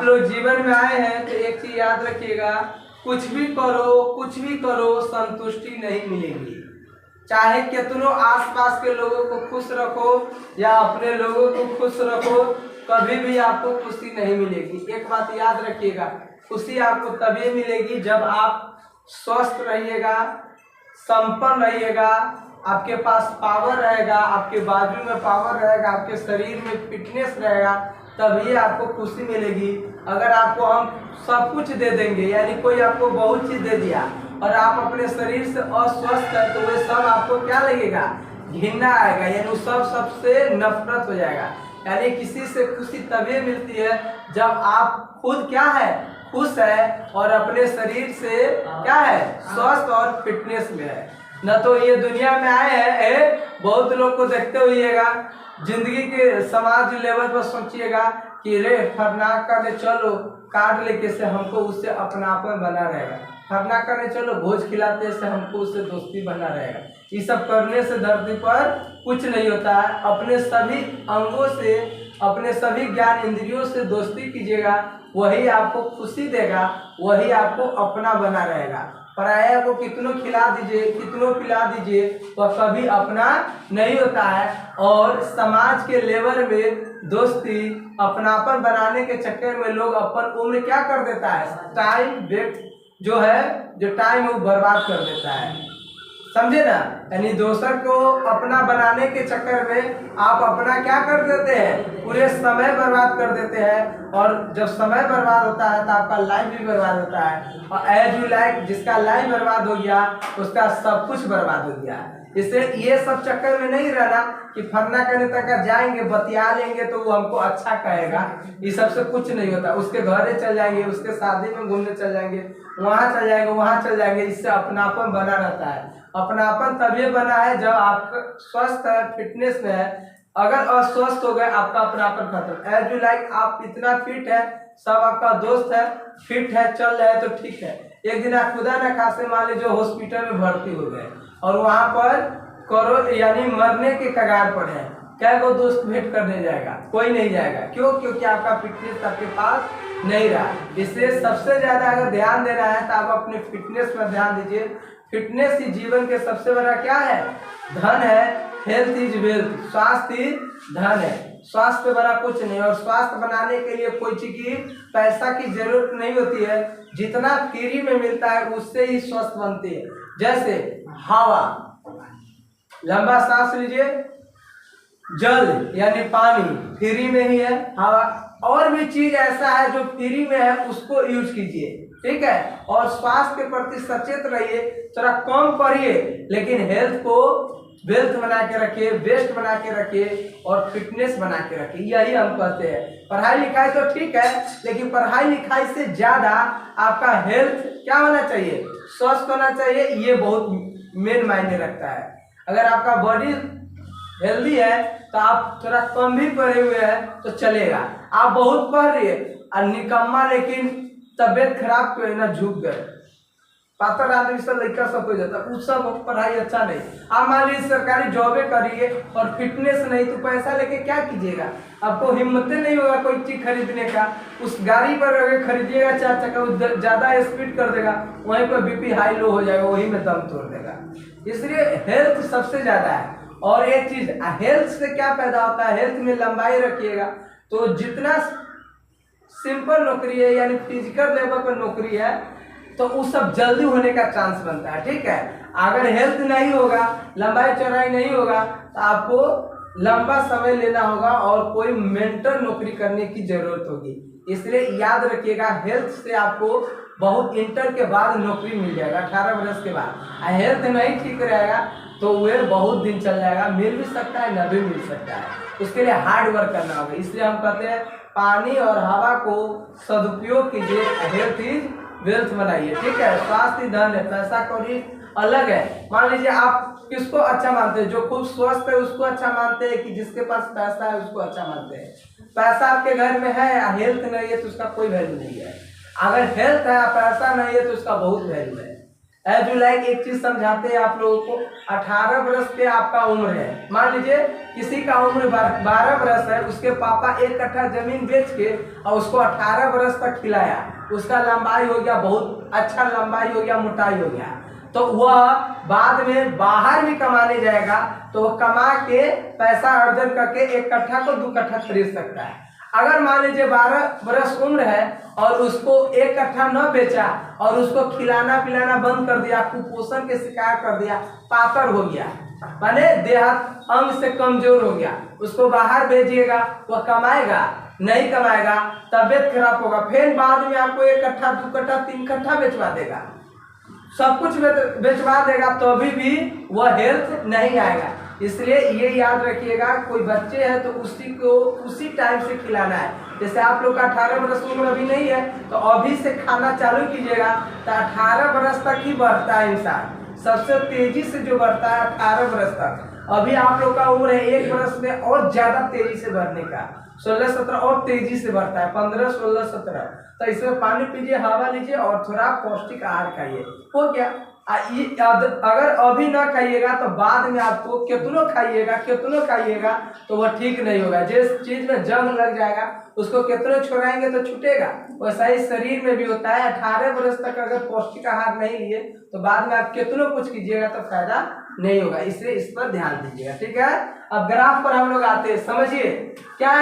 आप लोग जीवन में आए हैं तो एक चीज याद रखिएगा, कुछ भी करो संतुष्टि नहीं मिलेगी। चाहे कितनों आसपास के लोगों को खुश रखो या अपने लोगों को खुश रखो, कभी भी आपको खुशी नहीं मिलेगी। एक बात याद रखिएगा, खुशी आपको तभी मिलेगी जब आप स्वस्थ रहिएगा, संपन्न रहिएगा, आपके पास पावर रहेगा, आपके बाजू में पावर रहेगा, आपके शरीर में फिटनेस रहेगा, तभी आपको खुशी मिलेगी। अगर आपको हम सब कुछ दे देंगे, यानी कोई आपको बहुत चीज दे दिया और आप अपने शरीर से अस्वस्थ है, तो वह सब आपको क्या लगेगा, घृणा आएगा, यानी वो सब सबसे नफरत हो जाएगा। यानी किसी से खुशी तभी मिलती है जब आप खुद क्या है, खुश है और अपने शरीर से क्या है, स्वस्थ और फिटनेस में है। न तो ये दुनिया में आए हैं, बहुत लोग को देखते हुएगा, जिंदगी के समाज लेवल पर सोचिएगा कि रे फरना करने चलो कार्ड लेके से हमको उससे अपनापन बना रहेगा, फरना करने चलो भोज खिलाते से हमको उससे दोस्ती बना रहेगा। ये सब करने से धरती पर कुछ नहीं होता है। अपने सभी अंगों से, अपने सभी ज्ञान इंद्रियों से दोस्ती कीजिएगा, वही आपको खुशी देगा, वही आपको अपना बना रहेगा। पराया को कितनों खिला दीजिए, कितनों पिला दीजिए, तो कभी अपना नहीं होता है। और समाज के लेवल में दोस्ती अपनापन बनाने के चक्कर में लोग अपन उम्र क्या कर देता है, टाइम वेस्ट जो है, जो टाइम वो बर्बाद कर देता है, समझे ना। यानी दोसर को अपना बनाने के चक्कर में आप अपना क्या कर देते हैं, पूरे समय बर्बाद कर देते हैं। और जब समय बर्बाद होता है तो आपका लाइफ भी बर्बाद होता है। और एज यू लाइक, जिसका लाइफ बर्बाद हो गया उसका सब कुछ बर्बाद हो गया। इससे ये सब चक्कर में नहीं रहना कि फरना करने तक जाएंगे, बतिया लेंगे तो वो हमको अच्छा कहेगा, ये सबसे कुछ नहीं होता। उसके घरे चल जाएंगे, उसके शादी में घूमने चल जाएंगे, वहाँ चल जाएंगे, वहाँ चल जाएंगे, इससे अपनापन बना रहता है। अपनापन तभी बना है जब आप स्वस्थ है, फिटनेस में है। अगर अस्वस्थ हो गए आपका अपनापन खत्म। एज यू लाइक, आप इतना फिट है, सब आपका दोस्त है, फिट है, चल रहे हैं तो ठीक है। एक दिन आप खुदा न खासे मान लीजिए हॉस्पिटल में भर्ती हो गए और वहां पर करो यानी मरने के कगार पर है, क्या को दोस्त भेंट करने जाएगा, कोई नहीं जाएगा। क्यों? क्योंकि आपका फिटनेस आपके पास नहीं रहा। इसलिए सबसे ज्यादा अगर ध्यान देना है तो आप अपने फिटनेस पर ध्यान दीजिए। फिटनेस ही जीवन के सबसे बड़ा क्या है, धन है। हेल्थ इज वेल्थ, स्वास्थ्य ही धन है। स्वास्थ्य पे बड़ा कुछ नहीं। और स्वास्थ्य बनाने के लिए कोई चीज की पैसा की जरूरत नहीं होती है, जितना फ्री में मिलता है उससे ही स्वस्थ बनती है। जैसे हवा, लंबा सांस लीजिए, जल यानी पानी फ्री में ही है, हवा और भी चीज ऐसा है जो फ्री में है, उसको यूज कीजिए, ठीक है। और स्वास्थ्य के प्रति सचेत रहिए, थोड़ा कम पढ़िए, लेकिन हेल्थ को वेल्थ बना के रखिए, बेस्ट बना के रखिए और फिटनेस बना के रखिए। यही हम कहते हैं। पढ़ाई लिखाई तो ठीक है, लेकिन पढ़ाई लिखाई से ज्यादा आपका हेल्थ क्या होना चाहिए, स्वस्थ होना चाहिए। ये बहुत मेन मायने रखता है। अगर आपका बॉडी हेल्दी है तो आप थोड़ा कम भी पढ़े हुए हैं तो चलेगा। आप बहुत पढ़ रही है और निकम्मा, लेकिन तबियत खराब क्यों है ना, झुक गए, पातर आदमी से लड़का सब हो जाता है, उस सब पढ़ाई अच्छा नहीं। आप मान लीजिए सरकारी जॉबे करिए और फिटनेस नहीं, तो पैसा लेके क्या कीजिएगा, आपको हिम्मत नहीं होगा कोई चीज खरीदने का। उस गाड़ी पर अगर खरीदिएगा 4 चक्का, ज्यादा स्पीड कर देगा, वहीं पर बीपी हाई लो हो जाएगा, वही में दम तोड़ देगा। इसलिए हेल्थ सबसे ज्यादा है। और एक चीज, हेल्थ से क्या पैदा होता है, हेल्थ में लंबाई रखिएगा तो जितना सिंपल नौकरी है यानी फिजिकल लेवल पर नौकरी है तो वो सब जल्दी होने का चांस बनता है, ठीक है। अगर हेल्थ नहीं होगा, लंबाई चौड़ाई नहीं होगा, तो आपको लंबा समय लेना होगा और कोई मेंटल नौकरी करने की जरूरत होगी। इसलिए याद रखिएगा, हेल्थ से आपको बहुत इंटर के बाद नौकरी मिल जाएगा, 18 वर्ष के बाद। हेल्थ नहीं ठीक रहेगा तो वह बहुत दिन चल जाएगा, मिल भी सकता है, न भी मिल सकता है। उसके लिए हार्ड वर्क करना होगा। इसलिए हम कहते हैं पानी और हवा को सदुपयोग कीजिए, हेल्थ इज वेल्थ बनाइए, ठीक है। स्वास्थ्य धन है, पैसा कौड़ी अलग है। मान लीजिए आप किसको अच्छा मानते हैं, जो खूब स्वस्थ है उसको अच्छा मानते हैं कि जिसके पास पैसा है उसको अच्छा मानते हैं। पैसा आपके घर में है, हेल्थ नहीं है तो उसका कोई वैल्यू नहीं है। अगर हेल्थ है, पैसा नहीं है तो उसका बहुत वैल्यू है। एज यू लाइक एक चीज समझाते हैं आप लोगों को। 18 वर्ष के आपका उम्र है, मान लीजिए किसी का उम्र 12 वर्ष है, उसके पापा 1 कट्ठा जमीन बेच के और उसको 18 वर्ष तक खिलाया, उसका लंबाई हो गया, बहुत अच्छा लंबाई हो गया, मोटाई हो गया, तो वह बाद में बाहर भी कमाने जाएगा तो वह कमा के पैसा अर्जन करके 1 कट्ठा को 2 कट्ठा खरीद सकता है। अगर मान लीजिए 12 वर्ष उम्र है और उसको 1 कट्ठा न बेचा और उसको खिलाना पिलाना बंद कर दिया, कुपोषण के शिकार कर दिया, पातर हो गया, माने देहात अंग से कमजोर हो गया, उसको बाहर भेजिएगा, वह कमाएगा नहीं कमाएगा, तबियत खराब होगा, फिर बाद में आपको 1 कट्ठा 2 कट्ठा 3 कट्ठा बेचवा देगा, सब कुछ बेचवा देगा, तो अभी भी वह हेल्थ नहीं आएगा। इसलिए ये याद रखिएगा, कोई बच्चे हैं तो उसी को उसी टाइम से खिलाना है। जैसे आप लोग का 18 वर्ष उम्र अभी नहीं है तो अभी से खाना चालू कीजिएगा तो 18 वर्ष तक ही बढ़ता है इंसान, सबसे तेजी से जो बढ़ता है 18 वर्ष तक। अभी आप लोग का उम्र है 1 वर्ष में और ज्यादा तेजी से बढ़ने का, 16-17 और तेजी से बढ़ता है, 15-16-17। तो इसमें पानी पीजिए, हवा लीजिए और थोड़ा पौष्टिक आहार खाइए, हो गया। अगर अभी ना खाइएगा तो बाद में आपको कितनों खाइएगा तो वह ठीक नहीं होगा। जिस चीज में जंग लग जाएगा उसको कितनों छोड़ाएंगे तो छूटेगा, वैसा ही शरीर में भी होता है। 18 वर्ष तक अगर पौष्टिक आहार नहीं लिए तो बाद में आप कितनों कुछ कीजिएगा तो फायदा नहीं होगा, इसलिए इस पर ध्यान दीजिएगा, ठीक है। अब ग्राफ पर हम लोग आते हैं, समझिए क्या है।